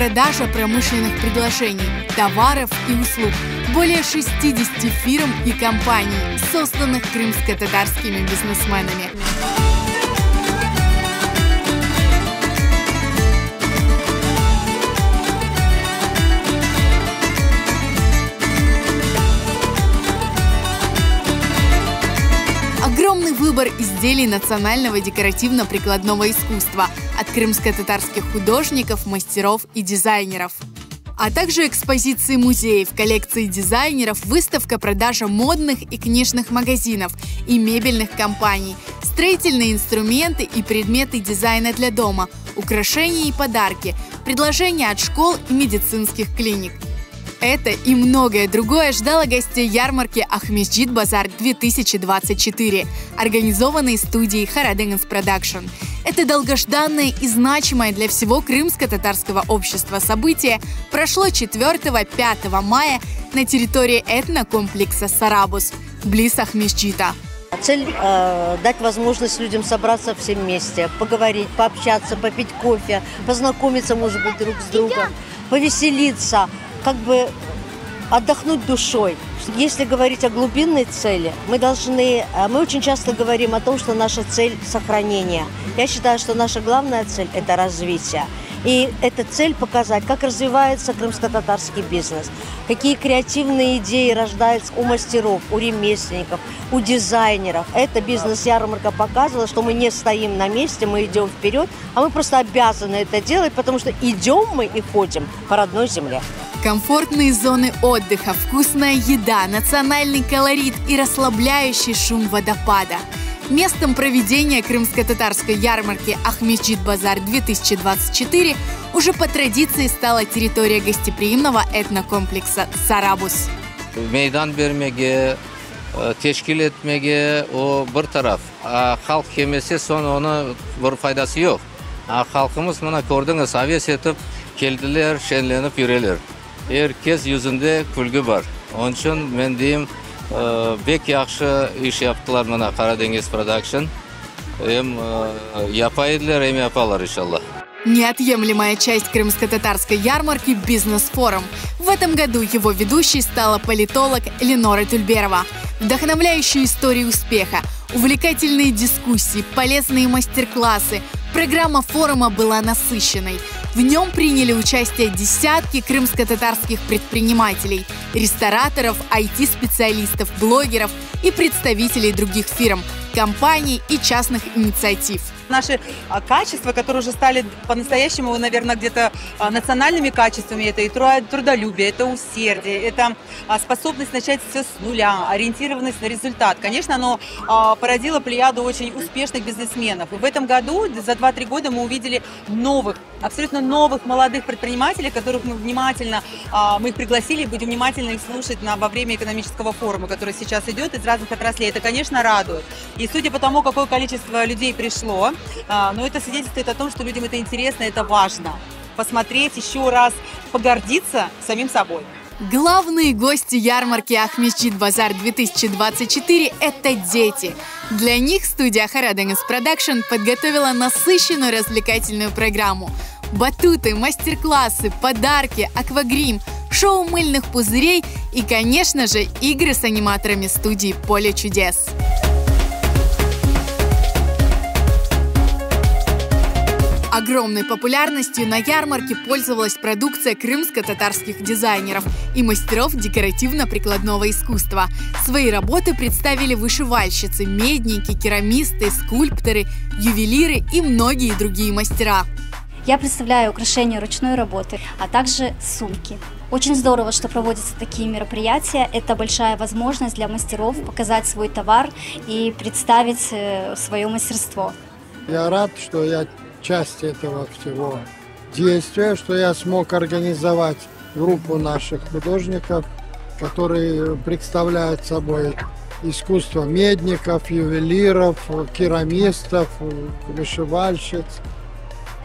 продажа промышленных предложений, товаров и услуг. Более 60 фирм и компаний, созданных крымско-татарскими бизнесменами. Огромный выбор изделий национального декоративно-прикладного искусства от крымско-татарских художников, мастеров и дизайнеров. А также экспозиции музеев, коллекции дизайнеров, выставка, продажа модных и книжных магазинов и мебельных компаний, строительные инструменты и предметы дизайна для дома, украшения и подарки, предложения от школ и медицинских клиник. Это и многое другое ждало гостей ярмарки Ахмеджит Базар 2024, организованной студией Хараденгенс Продакшн. Это долгожданное и значимое для всего крымско-татарского общества событие прошло 4-5 мая на территории этнокомплекса Сарабус, близ Ахмеджита. Цель дать возможность людям собраться всем вместе, поговорить, пообщаться, попить кофе, познакомиться, может быть, друг с другом, повеселиться, как бы отдохнуть душой. Если говорить о глубинной цели, мы очень часто говорим о том, что наша цель – сохранение. Я считаю, что наша главная цель – это развитие. И эта цель показать, как развивается крымско-татарский бизнес, какие креативные идеи рождаются у мастеров, у ремесленников, у дизайнеров. Эта бизнес-ярмарка показывала, что мы не стоим на месте, мы идем вперед, а мы просто обязаны это делать, потому что идем мы и ходим по родной земле. Комфортные зоны отдыха, вкусная еда, национальный колорит и расслабляющий шум водопада. Местом проведения крымско-татарской ярмарки Ахмеджит Базар 2024 уже по традиции стала территория гостеприимного этнокомплекса Сарабус. Мейдан бермеге, тешкил этмеге о бір тараф. Халк кемесе сон оны бір файдасы yok. Халкымыз мына көрдіңіз, авес етіп келділер, шенленіп жүрелер. Herkes yüzünde külgü var. Onun için ben diyeyim bek yaxşı iş yaptılar bana Хараденгенс Продакшн. Hem yapaydılar, hem yaparlar inşallah. Неотъемлемая часть крымско-татарской ярмарки – бизнес-форум. В этом году его ведущей стала политолог Ленора Тюльберова. Вдохновляющие истории успеха, увлекательные дискуссии, полезные мастер-классы. Программа форума была насыщенной. В нем приняли участие десятки крымско-татарских предпринимателей, рестораторов, IT-специалистов, блогеров и представителей других фирм, компаний и частных инициатив. Наши качества, которые уже стали по-настоящему, наверное, где-то национальными качествами, это и трудолюбие, это усердие, это способность начать все с нуля, ориентированность на результат. Конечно, оно породило плеяду очень успешных бизнесменов. И в этом году, за 2-3 года, мы увидели новых, абсолютно новых молодых предпринимателей, которых мы их пригласили и будем внимательно их слушать во время экономического форума, который сейчас идет из разных отраслей. Это, конечно, радует. И судя по тому, какое количество людей пришло, но это свидетельствует о том, что людям это интересно, это важно. Посмотреть еще раз, погордиться самим собой. Главные гости ярмарки Ахмеджит Базар 2024 – это дети. Для них студия Хараденгенс Продакшн подготовила насыщенную развлекательную программу. Батуты, мастер-классы, подарки, аквагрим, шоу мыльных пузырей и, конечно же, игры с аниматорами студии «Поле чудес». Огромной популярностью на ярмарке пользовалась продукция крымско-татарских дизайнеров и мастеров декоративно-прикладного искусства. Свои работы представили вышивальщицы, медники, керамисты, скульпторы, ювелиры и многие другие мастера. Я представляю украшения ручной работы, а также сумки. Очень здорово, что проводятся такие мероприятия. Это большая возможность для мастеров показать свой товар и представить свое мастерство. Я рад, что я часть этого всего действия, что я смог организовать группу наших художников, которые представляют собой искусство медников, ювелиров, керамистов, вышивальщиц.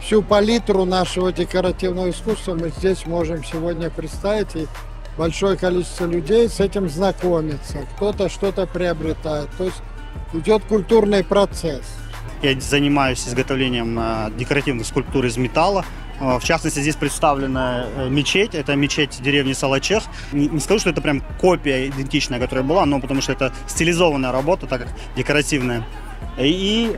Всю палитру нашего декоративного искусства мы здесь можем сегодня представить, и большое количество людей с этим знакомится, кто-то что-то приобретает, то есть идет культурный процесс. Я занимаюсь изготовлением декоративных скульптур из металла. В частности, здесь представлена мечеть. Это мечеть деревни Салачех. Не скажу, что это прям копия идентичная, которая была, но потому что это стилизованная работа, так как декоративная. И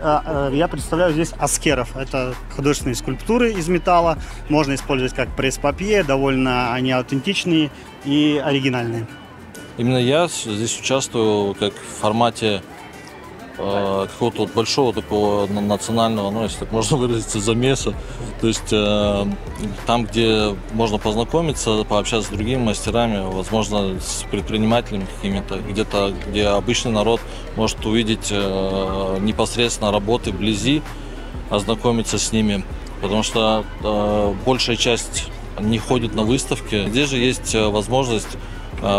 я представляю здесь аскеров. Это художественные скульптуры из металла. Можно использовать как пресс-папье. Довольно они аутентичные и оригинальные. Именно я здесь участвую как в формате какого-то вот большого такого национального, ну, если так можно выразиться, замеса. То есть там, где можно познакомиться, пообщаться с другими мастерами, возможно, с предпринимателями какими-то, где-то, где обычный народ может увидеть непосредственно работы вблизи, ознакомиться с ними, потому что большая часть не ходит на выставки. Здесь же есть возможность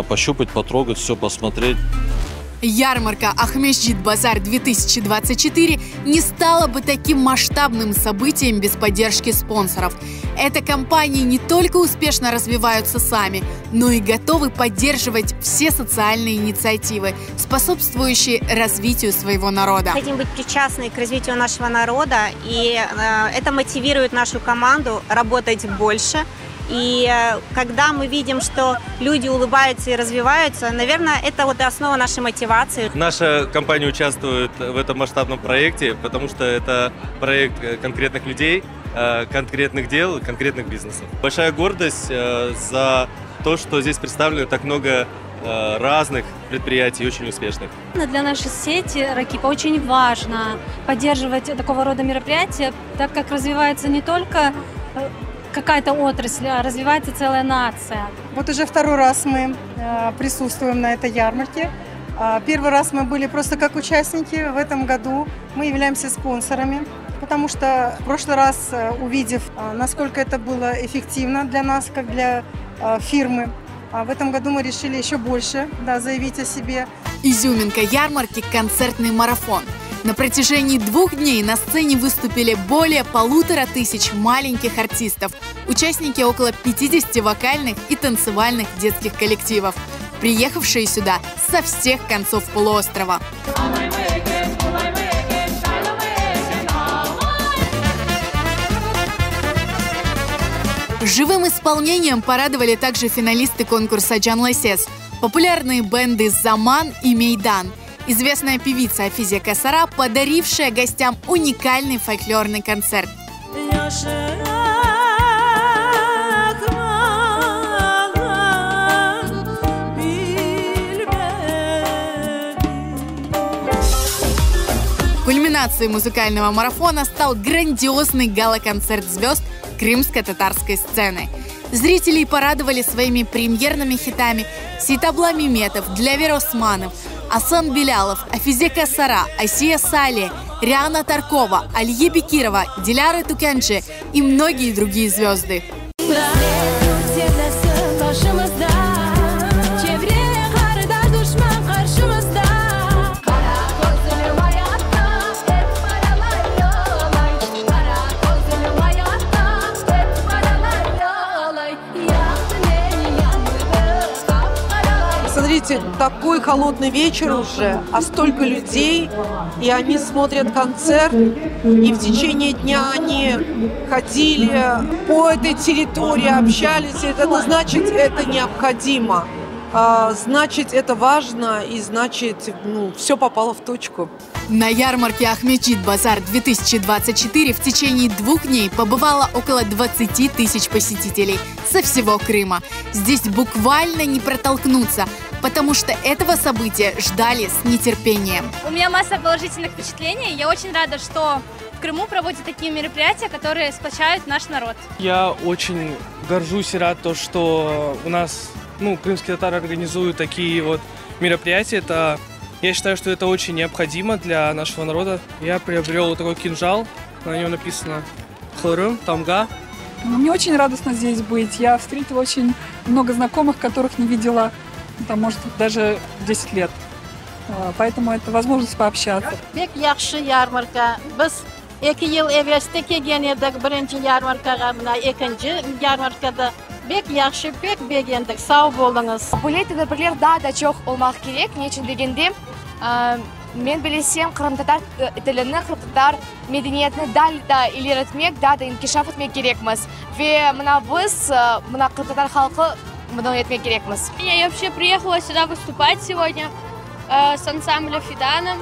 пощупать, потрогать, все посмотреть. Ярмарка Ахмеджит Базар 2024 не стала бы таким масштабным событием без поддержки спонсоров. Эти компании не только успешно развиваются сами, но и готовы поддерживать все социальные инициативы, способствующие развитию своего народа. Хотим быть причастны к развитию нашего народа, и это мотивирует нашу команду работать больше. И когда мы видим, что люди улыбаются и развиваются, наверное, это вот и основа нашей мотивации. Наша компания участвует в этом масштабном проекте, потому что это проект конкретных людей, конкретных дел, конкретных бизнесов. Большая гордость за то, что здесь представлено так много разных предприятий, очень успешных. Для нашей сети Ракипа очень важно поддерживать такого рода мероприятия, так как развивается не только какая-то отрасль, а развивается целая нация. Вот уже второй раз мы присутствуем на этой ярмарке. Первый раз мы были просто как участники. В этом году мы являемся спонсорами, потому что в прошлый раз, увидев, насколько это было эффективно для нас, как для фирмы, в этом году мы решили еще больше заявить о себе. Изюминка ярмарки – концертный марафон. На протяжении 2 дней на сцене выступили более 1500 маленьких артистов, участники около 50 вокальных и танцевальных детских коллективов, приехавшие сюда со всех концов полуострова. Живым исполнением порадовали также финалисты конкурса «Джанлесес», популярные бенды «Заман» и «Мейдан», известная певица Афизия Касара, подарившая гостям уникальный фольклорный концерт. Кульминацией музыкального марафона стал грандиозный гала-концерт звезд крымско-татарской сцены. Зрителей порадовали своими премьерными хитами Ситабла Миметов, Дилявер Османов, Асан Белялов, Афизе Касара, Асия Сале, Риана Таркова, Алие Бекирова, Диляра Тукянчи и многие другие звезды. Смотрите, такой холодный вечер уже, а столько людей, и они смотрят концерт, и в течение дня они ходили по этой территории, общались. Это значит, это необходимо, значит, это важно, и значит, все попало в точку. На ярмарке Ахмеджит Базар 2024 в течение 2 дней побывало около 20 тысяч посетителей со всего Крыма. Здесь буквально не протолкнуться, потому что этого события ждали с нетерпением. У меня масса положительных впечатлений. Я очень рада, что в Крыму проводят такие мероприятия, которые сплочают наш народ. Я очень горжусь и рад, что у нас, крымские татары организуют такие вот мероприятия. Я считаю, что это очень необходимо для нашего народа. Я приобрел такой кинжал, на нем написано «Хурым», «Тамга». Мне очень радостно здесь быть. Я встретила очень много знакомых, которых не видела, может, даже 10 лет. Поэтому это возможность пообщаться. Бек яхшы ярмарка. Biz 2 yıl evvelste kelgen edik, birinchi yarmarkaga, mına ikinci yarmarkada bek yaxşı, bek beğendik. Sağ болыңыз. Бұл тәдбирлер да чоқ olmak керек. Не үшін дегенде Мен білесем қырым-татар тіліні, қырым-татар мәдениетіні дәл да илеретмек, да инкишаф етмек керекміз. Ве мына біз, мына қырым-татар халқы мұны етмек керекміз. Я вообще приехала сюда выступать сегодня с ансамблем Фиданом.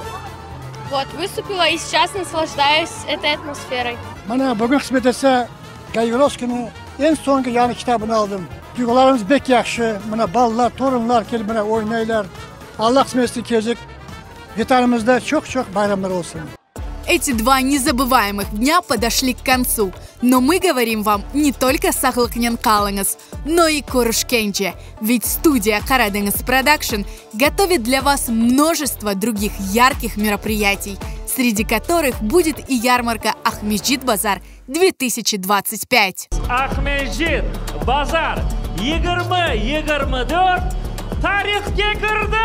Вот, выступила и сейчас наслаждаюсь этой атмосферой. Bana bugün kısmet etse Gayvelovski'nin en son yani kitabını aldım. Duygularımız pek yaxşı. Bana ballar, torunlar gelip bana oynayırlar. Allah kısmet etse gelecek. Гитарамызда çok bayramlar olsun. Эти два незабываемых дня подошли к концу, но мы говорим вам не только Сахлыкнен Калыңыз, но и Корушкенче, ведь студия Карадеңыз Продакшн готовит для вас множество других ярких мероприятий, среди которых будет и ярмарка Ахмеджит Базар 2025. Ахмеджит Базар 2024 тарихке кірді!